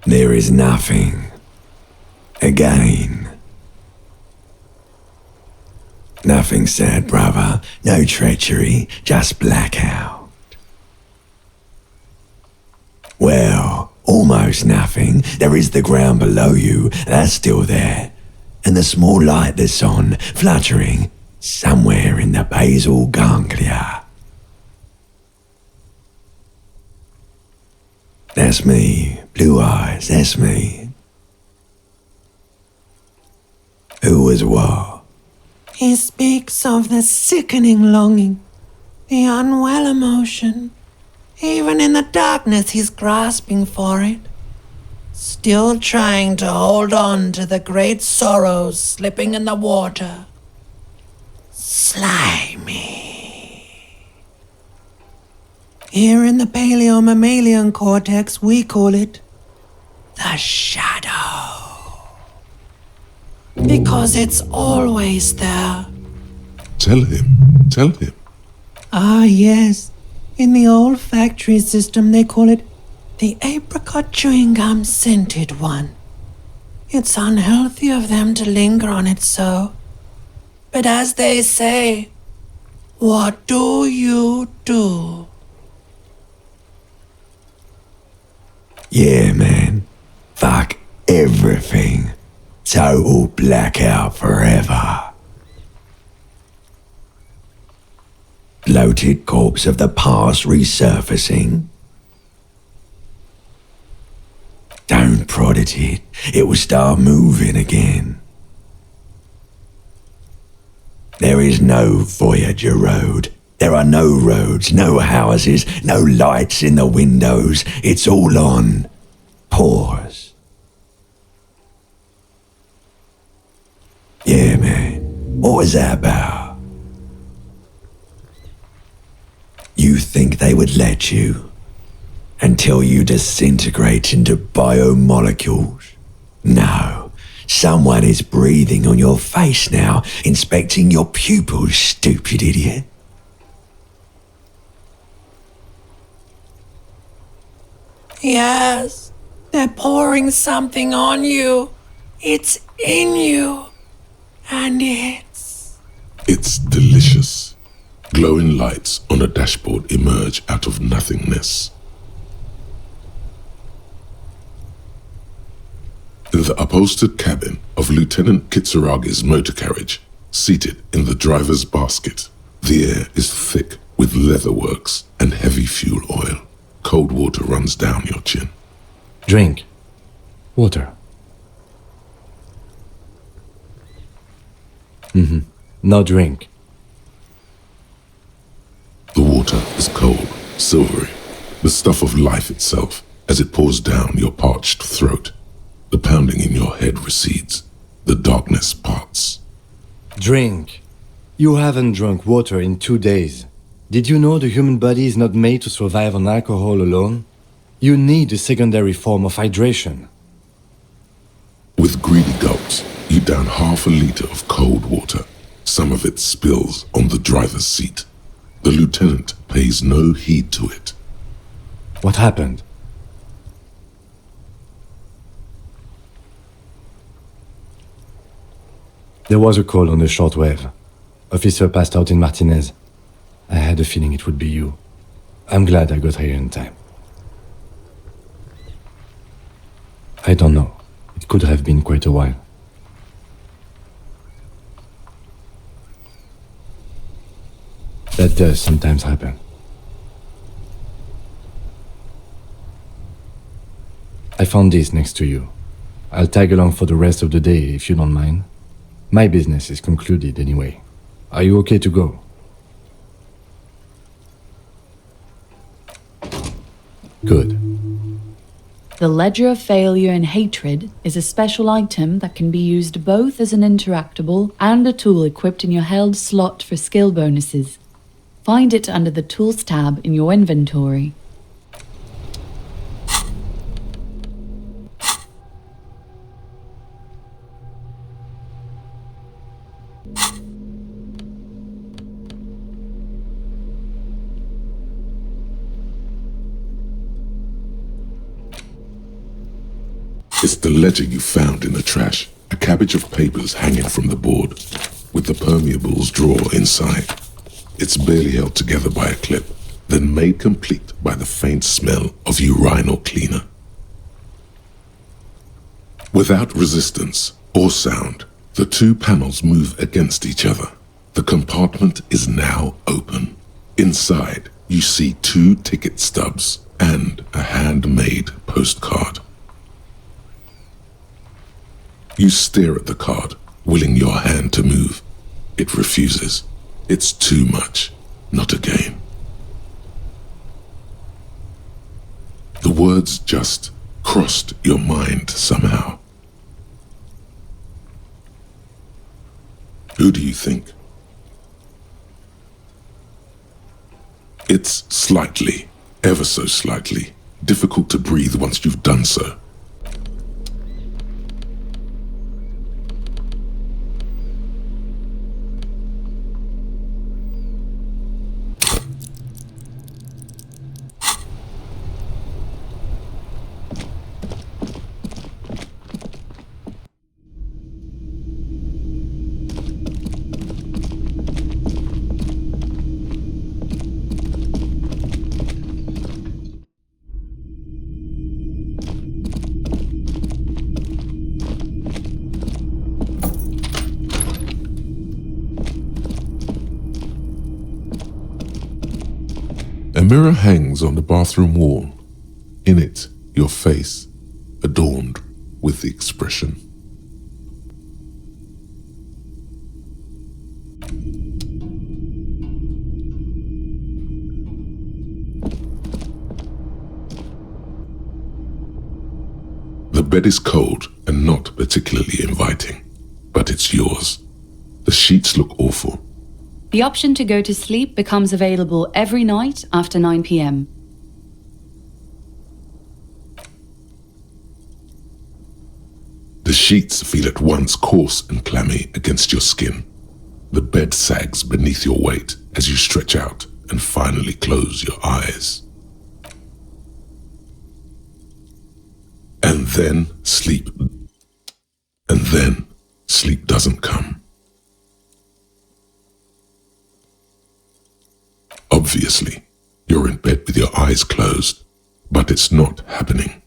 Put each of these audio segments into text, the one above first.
There is nothing. Again. Nothing sad, brother. No treachery, just blackout. Well, almost nothing. There is the ground below you, that's still there. And the small light that's on, fluttering, somewhere in the basal ganglia. That's me. Blue eyes, that's me. Who was what? He speaks of the sickening longing, the unwell emotion. Even in the darkness he's grasping for it. Still trying to hold on to the great sorrows slipping in the water. Slimy. Here in the paleo-mammalian cortex, we call it the shadow. Because it's always there. Tell him. Ah, yes. In the olfactory system, they call it the apricot chewing gum scented one. It's unhealthy of them to linger on it so. But as they say, what do you do? Yeah, man. Fuck everything. Total blackout forever. Bloated corpse of the past resurfacing. Don't prod at it. It will start moving again. There is no Voyager Road. There are no roads, no houses, no lights in the windows. It's all on pause. Yeah, man. What was that about? You think they would let you? Until you disintegrate into biomolecules? No. Someone is breathing on your face now, inspecting your pupils, stupid idiot. Yes, they're pouring something on you. It's in you. And It's delicious. Glowing lights on a dashboard emerge out of nothingness. In the upholstered cabin of Lieutenant Kitsuragi's motor carriage, seated in the driver's basket, the air is thick with leatherworks and heavy fuel oil. Cold water runs down your chin. Drink. Water. No drink. The water is cold, silvery, the stuff of life itself as it pours down your parched throat. The pounding in your head recedes. The darkness parts. Drink. You haven't drunk water in 2 days. Did you know the human body is not made to survive on alcohol alone? You need a secondary form of hydration. With greedy gulps, you down half a liter of cold water. Some of it spills on the driver's seat. The lieutenant pays no heed to it. What happened? There was a call on the shortwave. Officer passed out in Martinez. I had a feeling it would be you. I'm glad I got here in time. I don't know. It could have been quite a while. That does sometimes happen. I found this next to you. I'll tag along for the rest of the day if you don't mind. My business is concluded anyway. Are you okay to go? Good. The Ledger of Failure and Hatred is a special item that can be used both as an interactable and a tool equipped in your held slot for skill bonuses. Find it under the Tools tab in your inventory. It's the ledger you found in the trash, a cabbage of papers hanging from the board, with the permeables drawer inside. It's barely held together by a clip, then made complete by the faint smell of urinal cleaner. Without resistance or sound, the two panels move against each other. The compartment is now open. Inside, you see 2 ticket stubs and a handmade postcard. You stare at the card, willing your hand to move. It refuses. It's too much. Not again. The words just crossed your mind somehow. Who do you think? It's slightly, ever so slightly, difficult to breathe once you've done so. A mirror hangs on the bathroom wall. In it, your face, adorned with the expression. The bed is cold and not particularly inviting, but it's yours. The sheets look awful. The option to go to sleep becomes available every night after 9 p.m. The sheets feel at once coarse and clammy against your skin. The bed sags beneath your weight as you stretch out and finally close your eyes. And then sleep doesn't come. Obviously, you're in bed with your eyes closed, but it's not happening.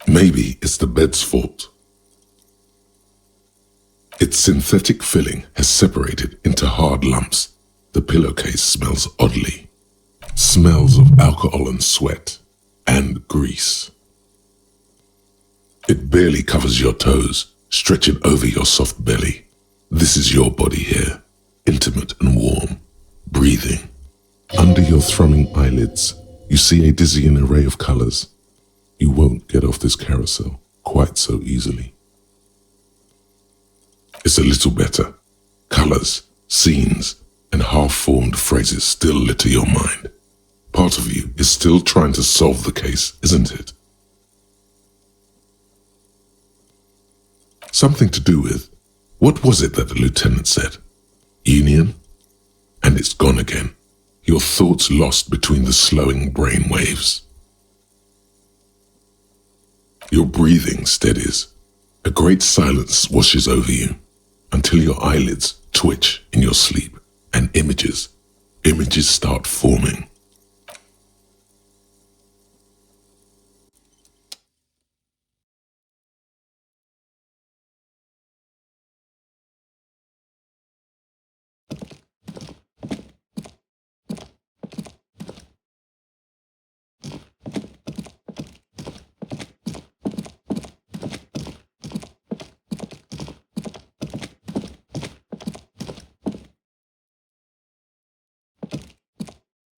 Maybe it's the bed's fault. Its synthetic filling has separated into hard lumps. The pillowcase smells oddly. Smells of alcohol and sweat and grease. It barely covers your toes, stretching over your soft belly. This is your body here, intimate and warm, breathing. Under your thrumming eyelids, you see a dizzying array of colors. You won't get off this carousel quite so easily. It's a little better. Colors, scenes, and half-formed phrases still litter your mind. Part of you is still trying to solve the case, isn't it? Something to do with, what was it that the lieutenant said? Union? And it's gone again. Your thoughts lost between the slowing brain waves. Your breathing steadies. A great silence washes over you until your eyelids twitch in your sleep and images start forming.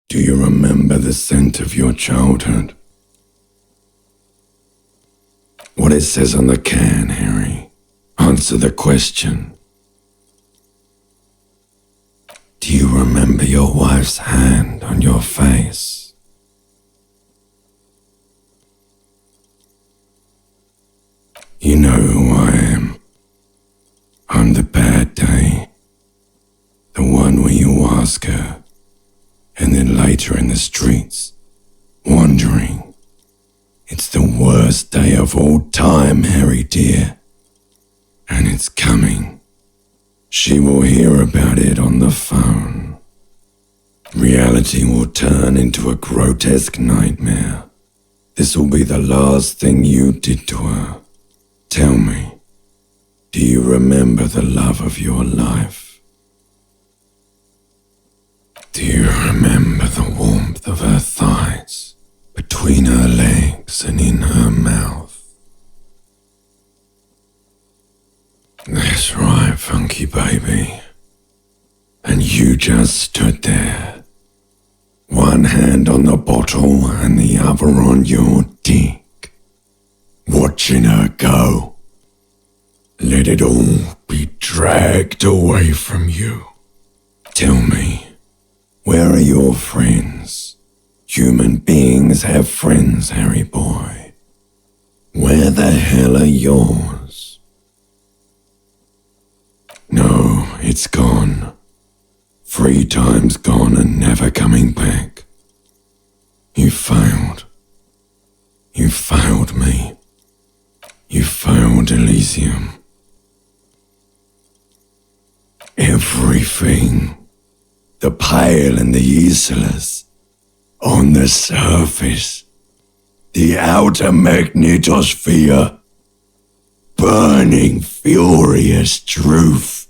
Do you remember the scent of your childhood? What it says on the can, Harry. Answer the question. Do you remember your wife's hand on your face? You know who I am. I'm the bad day. The one where you ask her, and then later in the streets, wandering, It's the worst day of all time, Harry dear. And it's coming. She will hear about it on the phone. Reality will turn into a grotesque nightmare. This will be the last thing you did to her. Tell me, do you remember the love of your life? Do you remember the warmth of her thighs, between her legs and in her mouth? That's right, funky baby. And you just stood there, one hand on the bottle and the other on your dick, watching her go. Let it all be dragged away from you. Tell me, where are your friends? Human beings have friends, Harry boy. Where the hell are yours? No, it's gone. 3 times gone and never coming back. You failed. You failed me. You failed Elysium. Everything. The pale and the useless. On the surface. The outer magnetosphere. Burning furious truth.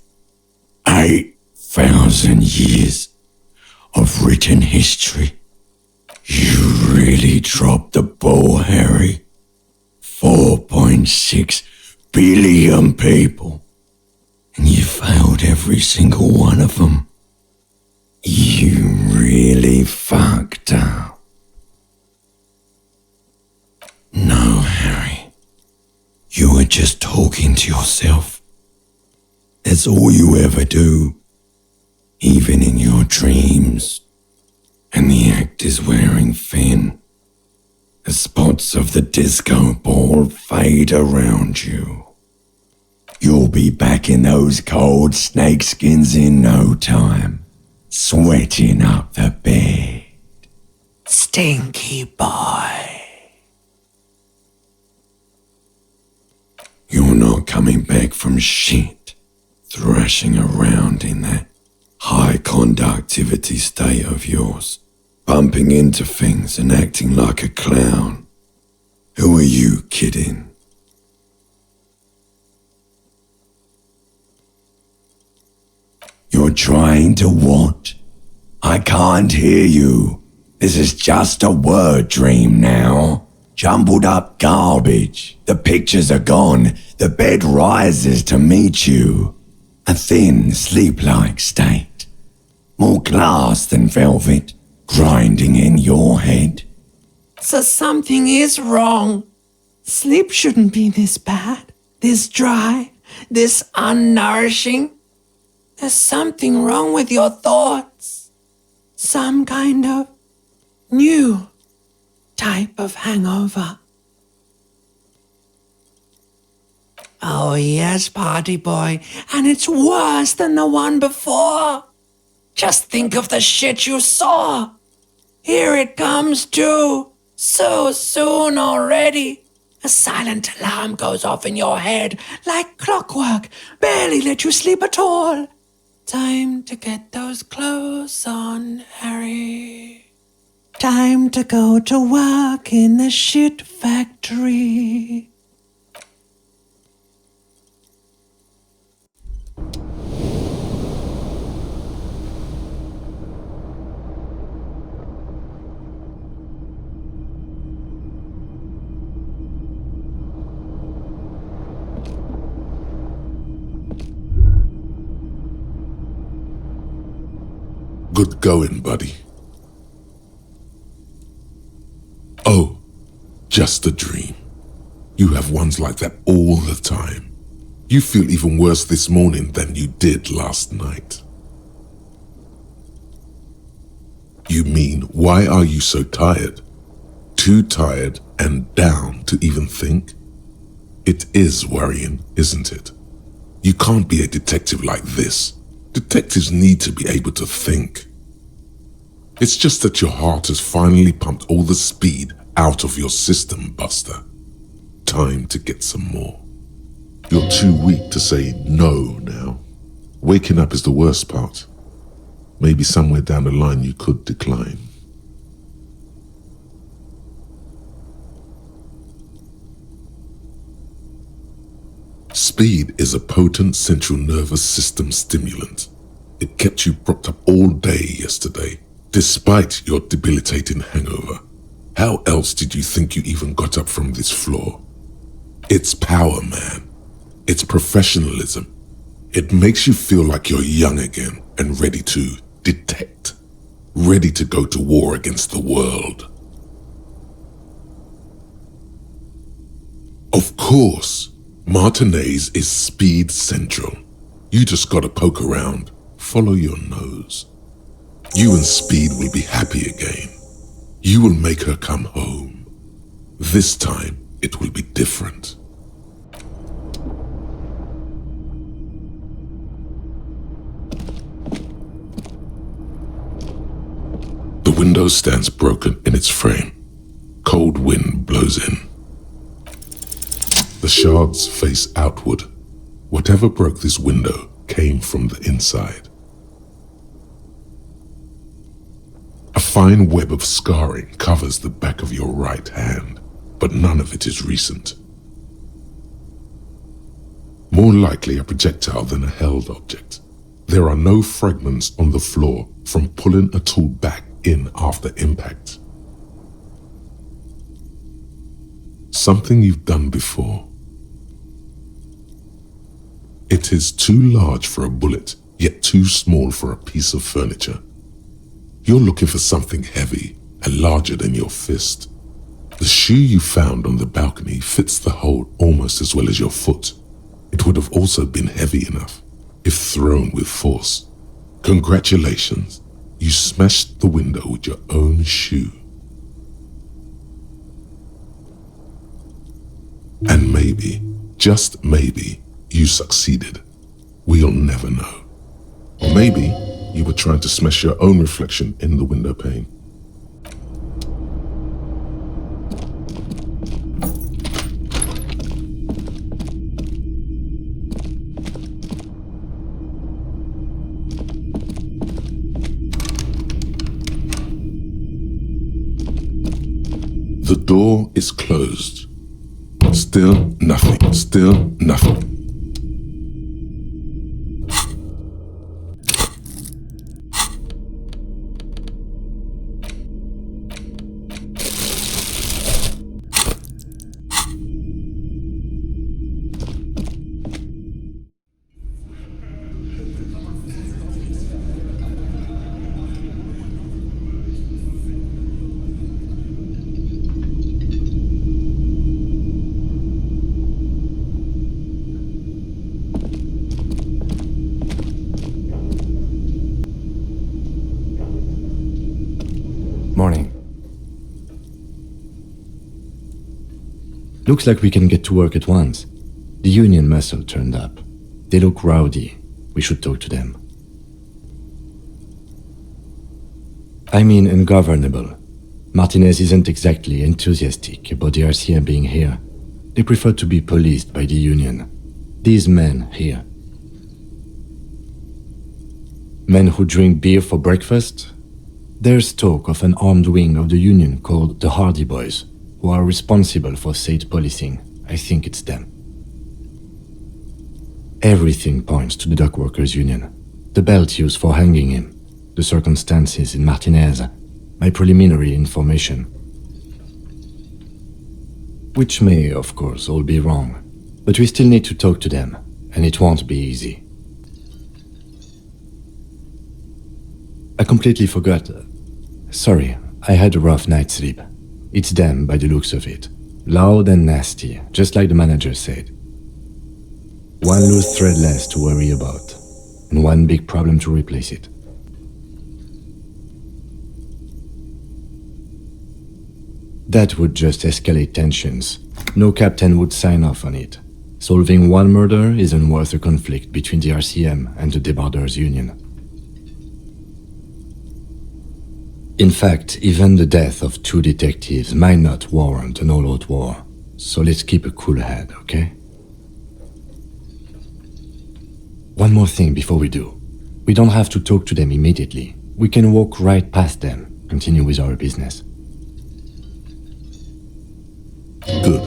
8,000 years of written history. You really dropped the ball, Harry. 4.6 billion people. And you failed every single one of them. You really fucked up. No, Harry. You were just talking to yourself. That's all you ever do. Even in your dreams. And the act is wearing thin. The spots of the disco ball fade around you. You'll be back in those cold snakeskins in no time, sweating up the bed. Stinky boy. You're not coming back from shit, thrashing around in that high conductivity state of yours, bumping into things and acting like a clown. Who are you kidding? You're trying to what? I can't hear you. This is just a word dream now. Jumbled up garbage. The pictures are gone. The bed rises to meet you. A thin, sleep-like state. More glass than velvet, grinding in your head. So something is wrong. Sleep shouldn't be this bad, this dry, this unnourishing. There's something wrong with your thoughts. Some kind of new type of hangover. Oh yes, party boy, and it's worse than the one before. Just think of the shit you saw. Here it comes too, so soon already. A silent alarm goes off in your head like clockwork, barely let you sleep at all. Time to get those clothes on, Harry. Time to go to work in the shit factory. Good going, buddy. Oh, just a dream. You have ones like that all the time. You feel even worse this morning than you did last night. You mean, why are you so tired? Too tired and down to even think? It is worrying, isn't it? You can't be a detective like this. Detectives need to be able to think. It's just that your heart has finally pumped all the speed Out of your system, Buster. Time to get some more. You're too weak to say no now. Waking up is the worst part. Maybe somewhere down the line you could decline. Speed is a potent central nervous system stimulant. It kept you propped up all day yesterday, despite your debilitating hangover. How else did you think you even got up from this floor? It's power, man. It's professionalism. It makes you feel like you're young again and ready to detect, ready to go to war against the world. Of course, Martinez is speed central. You just gotta poke around, follow your nose. You and Speed will be happy again. You will make her come home. This time, it will be different. The window stands broken in its frame. Cold wind blows in. The shards face outward. Whatever broke this window came from the inside. A fine web of scarring covers the back of your right hand, but none of it is recent. More likely a projectile than a held object. There are no fragments on the floor from pulling a tool back in after impact. Something you've done before. It is too large for a bullet, yet too small for a piece of furniture. You're looking for something heavy and larger than your fist. The shoe you found on the balcony fits the hole almost as well as your foot. It would have also been heavy enough, if thrown with force. Congratulations, you smashed the window with your own shoe. And maybe, just maybe, you succeeded. We'll never know. Or maybe you were trying to smash your own reflection in the window pane. The door is closed. Still nothing. Still nothing. Morning. Looks like we can get to work at once. The Union muscle turned up. They look rowdy. We should talk to them. I mean ungovernable. Martinez isn't exactly enthusiastic about the RCM being here. They prefer to be policed by the Union. These men here. Men who drink beer for breakfast? There's talk of an armed wing of the Union called the Hardy Boys, who are responsible for state policing. I think it's them. Everything points to the Dockworkers Union. The belt used for hanging him, the circumstances in Martinez, my preliminary information. Which may, of course, all be wrong, but we still need to talk to them, and it won't be easy. I completely forgot. Sorry, I had a rough night's sleep. It's them by the looks of it. Loud and nasty, just like the manager said. One loose thread less to worry about, and one big problem to replace it. That would just escalate tensions. No captain would sign off on it. Solving one murder isn't worth a conflict between the RCM and the Debarders Union. In fact, even the death of 2 detectives might not warrant an all-out war. So let's keep a cool head, okay? One more thing before we do. We don't have to talk to them immediately. We can walk right past them, continue with our business. Good.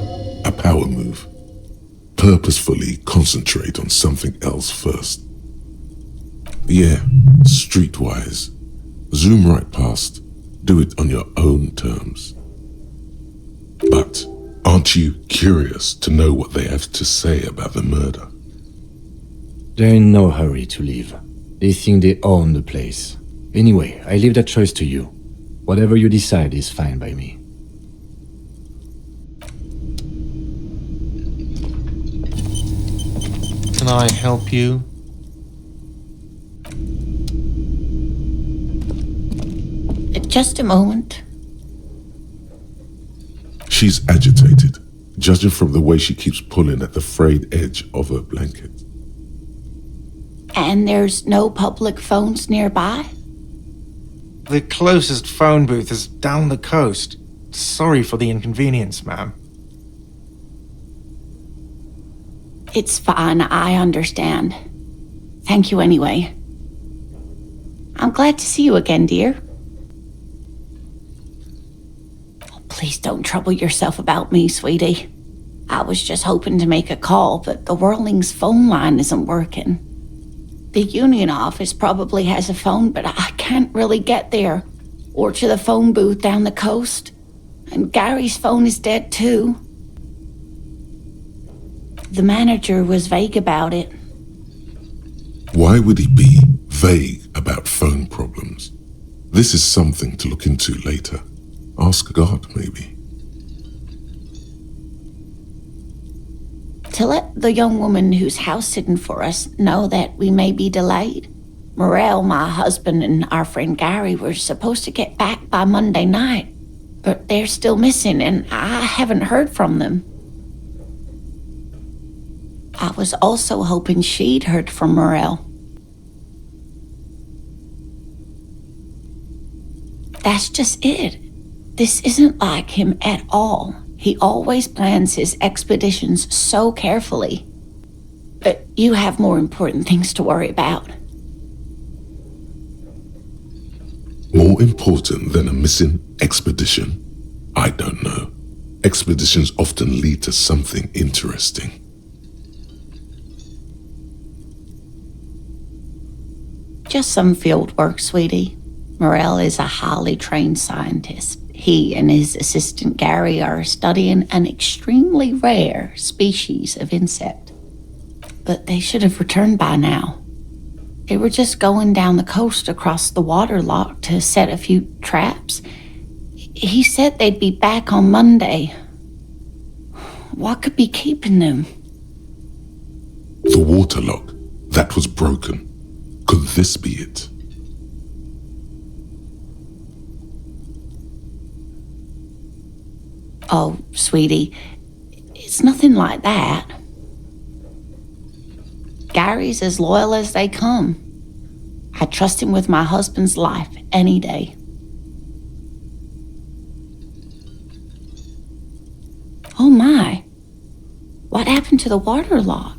A power move. Purposefully concentrate on something else first. Yeah, streetwise. Zoom right past. Do it on your own terms. But aren't you curious to know what they have to say about the murder? They're in no hurry to leave. They think they own the place. Anyway, I leave that choice to you. Whatever you decide is fine by me. Can I help you? Just a moment. She's agitated, judging from the way she keeps pulling at the frayed edge of her blanket. And there's no public phones nearby? The closest phone booth is down the coast. Sorry for the inconvenience, ma'am. It's fine, I understand. Thank you anyway. I'm glad to see you again, dear. Oh, please don't trouble yourself about me, sweetie. I was just hoping to make a call, but the Whirling's phone line isn't working. The union office probably has a phone, but I can't really get there. Or to the phone booth down the coast. And Gary's phone is dead too. The manager was vague about it. Why would he be vague about phone problems? This is something to look into later. Ask God, maybe. To let the young woman who's house-sitting for us know that we may be delayed. Morel, my husband, and our friend Gary were supposed to get back by Monday night, but they're still missing, and I haven't heard from them. I was also hoping she'd heard from Morel. That's just it. This isn't like him at all. He always plans his expeditions so carefully. But you have more important things to worry about. More important than a missing expedition? I don't know. Expeditions often lead to something interesting. Just some field work, sweetie. Morel is a highly trained scientist. He and his assistant Gary are studying an extremely rare species of insect. But they should have returned by now. They were just going down the coast across the water lock to set a few traps. He said they'd be back on Monday. What could be keeping them? The water lock, that was broken. Could this be it? Oh, sweetie, it's nothing like that. Gary's as loyal as they come. I trust him with my husband's life any day. Oh my, what happened to the water lock?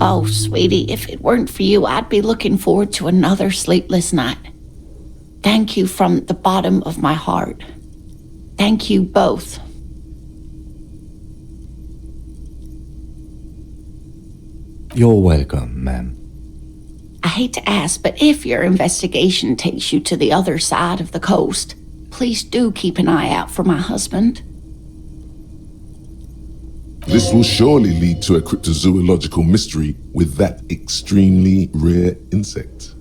Oh, sweetie, if it weren't for you, I'd be looking forward to another sleepless night. Thank you from the bottom of my heart. Thank you both. You're welcome, ma'am. I hate to ask, but if your investigation takes you to the other side of the coast, please do keep an eye out for my husband. This will surely lead to a cryptozoological mystery with that extremely rare insect.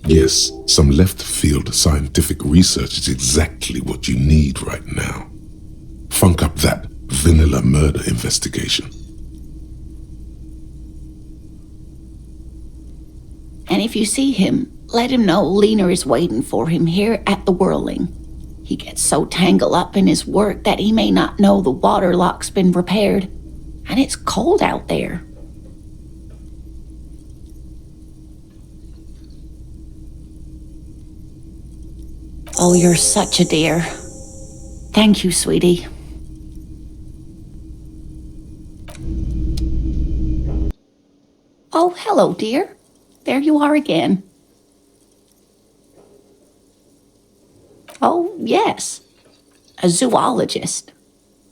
Yes, some left-field scientific research is exactly what you need right now. Funk up that vanilla murder investigation. And if you see him, let him know Lena is waiting for him here at the Whirling. He gets so tangled up in his work that he may not know the water lock's been repaired, and it's cold out there. Oh, you're such a dear. Thank you, sweetie. Oh, hello, dear. There you are again. Oh, yes. A zoologist.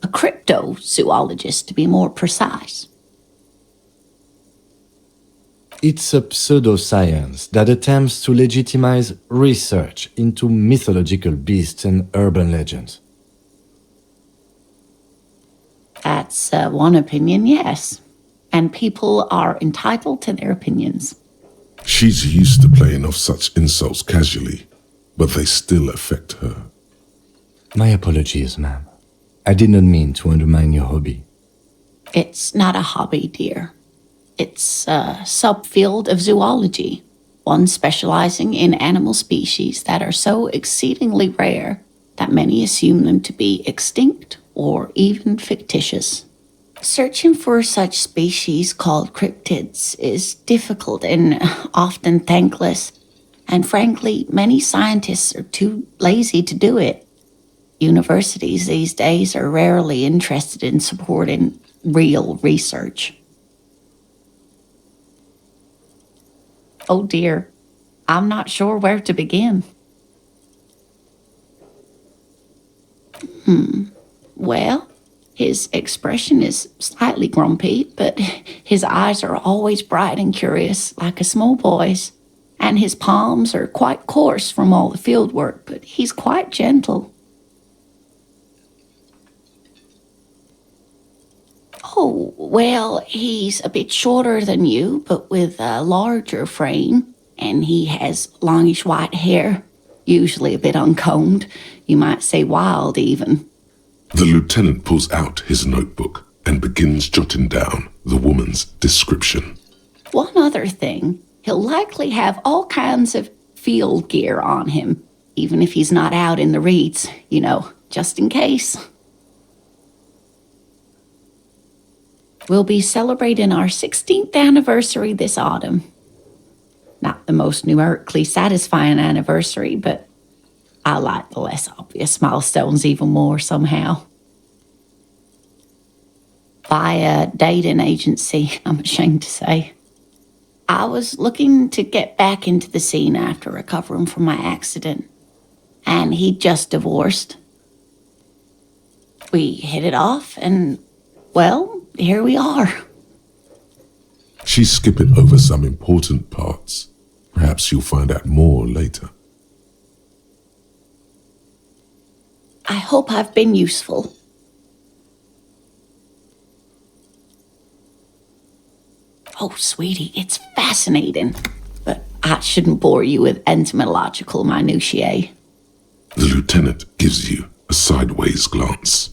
A cryptozoologist, to be more precise. It's a pseudoscience that attempts to legitimize research into mythological beasts and urban legends. That's one opinion, yes. And people are entitled to their opinions. She's used to playing off such insults casually, but they still affect her. My apologies, ma'am. I did not mean to undermine your hobby. It's not a hobby, dear. It's a subfield of zoology, one specializing in animal species that are so exceedingly rare that many assume them to be extinct or even fictitious. Searching for such species called cryptids is difficult and often thankless, and frankly, many scientists are too lazy to do it. Universities these days are rarely interested in supporting real research. Oh dear, I'm not sure where to begin. Well, his expression is slightly grumpy, but his eyes are always bright and curious, like a small boy's. And his palms are quite coarse from all the field work, but he's quite gentle. Oh, well, he's a bit shorter than you, but with a larger frame, and he has longish white hair, usually a bit uncombed. You might say wild, even. The lieutenant pulls out his notebook and begins jotting down the woman's description. One other thing, he'll likely have all kinds of field gear on him, even if he's not out in the reeds, just in case. We'll be celebrating our 16th anniversary this autumn. Not the most numerically satisfying anniversary, but I like the less obvious milestones even more somehow. Via dating agency, I'm ashamed to say. I was looking to get back into the scene after recovering from my accident, and he'd just divorced. We hit it off, and, well, here we are. She's skipping over some important parts. Perhaps you'll find out more later. I hope I've been useful. Oh, sweetie, it's fascinating, but I shouldn't bore you with entomological minutiae. The lieutenant gives you a sideways glance.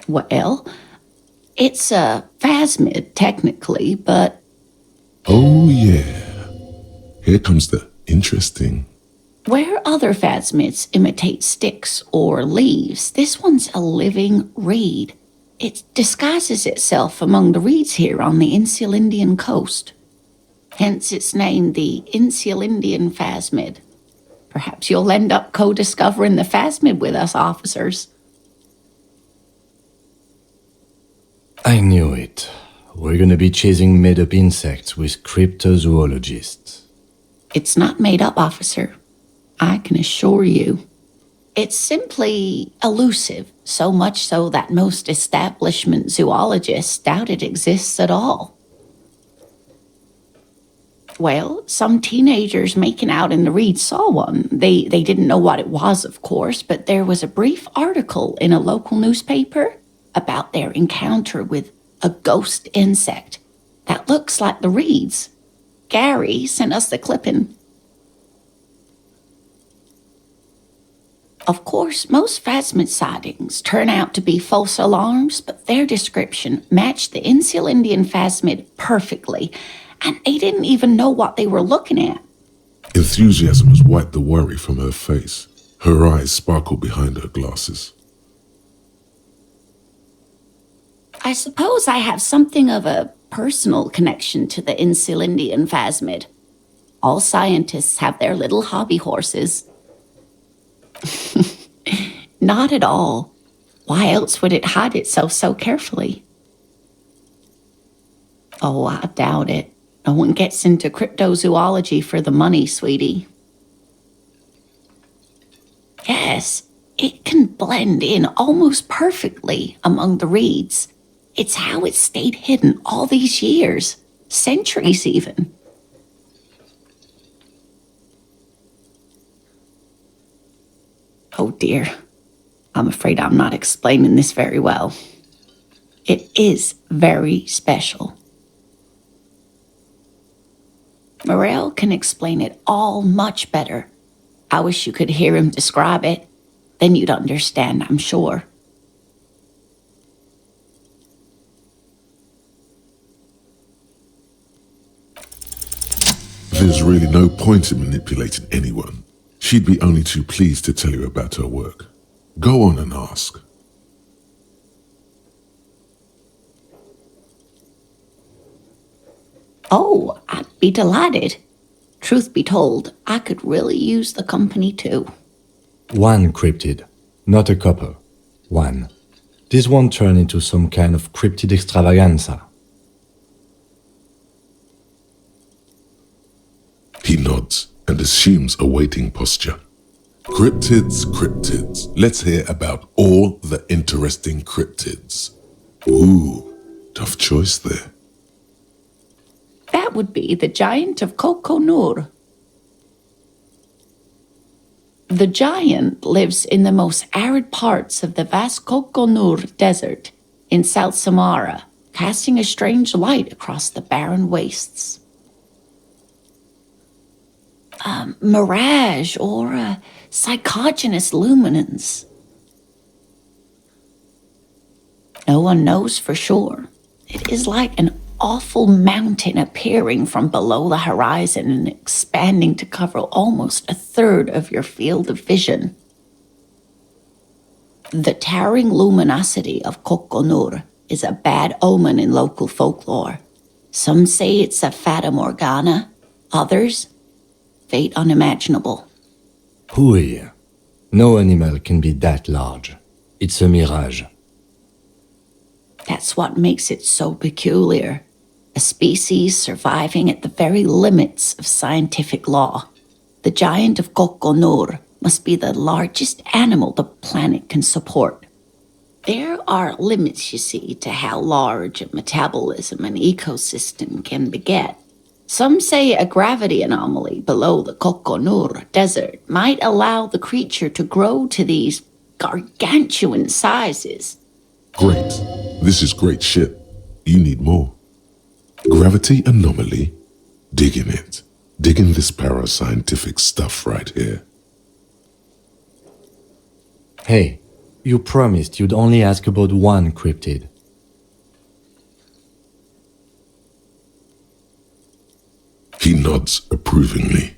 Well, it's a phasmid, technically, but... Oh, yeah. Here comes the interesting. Where other phasmids imitate sticks or leaves, this one's a living reed. It disguises itself among the reeds here on the Insulindian coast. Hence its name, the Insulindian phasmid. Perhaps you'll end up co-discovering the phasmid with us, officers. I knew it. We're gonna be chasing made-up insects with cryptozoologists. It's not made up, officer. I can assure you. It's simply elusive, so much so that most establishment zoologists doubt it exists at all. Well, some teenagers making out in the reeds saw one. They didn't know what it was, of course, but there was a brief article in a local newspaper about their encounter with a ghost insect that looks like the reeds. Gary sent us the clipping. Of course, most phasmid sightings turn out to be false alarms, but their description matched the Insulindian phasmid perfectly, and they didn't even know what they were looking at. Enthusiasm has wiped the worry from her face. Her eyes sparkle behind her glasses. I suppose I have something of a personal connection to the Insulindian phasmid. All scientists have their little hobby horses. Not at all. Why else would it hide itself so carefully? Oh, I doubt it. No one gets into cryptozoology for the money, sweetie. Yes, it can blend in almost perfectly among the reeds. It's how it stayed hidden all these years, centuries even. Oh dear, I'm afraid I'm not explaining this very well. It is very special. Morel can explain it all much better. I wish you could hear him describe it. Then you'd understand, I'm sure. There's really no point in manipulating anyone. She'd be only too pleased to tell you about her work. Go on and ask. Oh, I'd be delighted. Truth be told, I could really use the company too. One cryptid, not a couple. One. This won't turn into some kind of cryptid extravaganza. He nods and assumes a waiting posture. Cryptids, cryptids. Let's hear about all the interesting cryptids. Ooh, tough choice there. That would be the giant of Kokonur. The giant lives in the most arid parts of the vast Kokonur Desert in South Samara, casting a strange light across the barren wastes. A mirage or a psychogenous luminance. No one knows for sure. It is like an awful mountain appearing from below the horizon and expanding to cover almost a third of your field of vision. The towering luminosity of Kokonur is a bad omen in local folklore. Some say it's a fata morgana, others, fate unimaginable. Hooey. No animal can be that large. It's a mirage. That's what makes it so peculiar. A species surviving at the very limits of scientific law. The giant of Kokonur must be the largest animal the planet can support. There are limits, you see, to how large a metabolism an ecosystem can beget. Some say a gravity anomaly below the Kokonur Desert might allow the creature to grow to these gargantuan sizes. Great. This is great shit. You need more. Gravity anomaly? Digging it. Digging this parascientific stuff right here. Hey, you promised you'd only ask about one cryptid. He nods approvingly.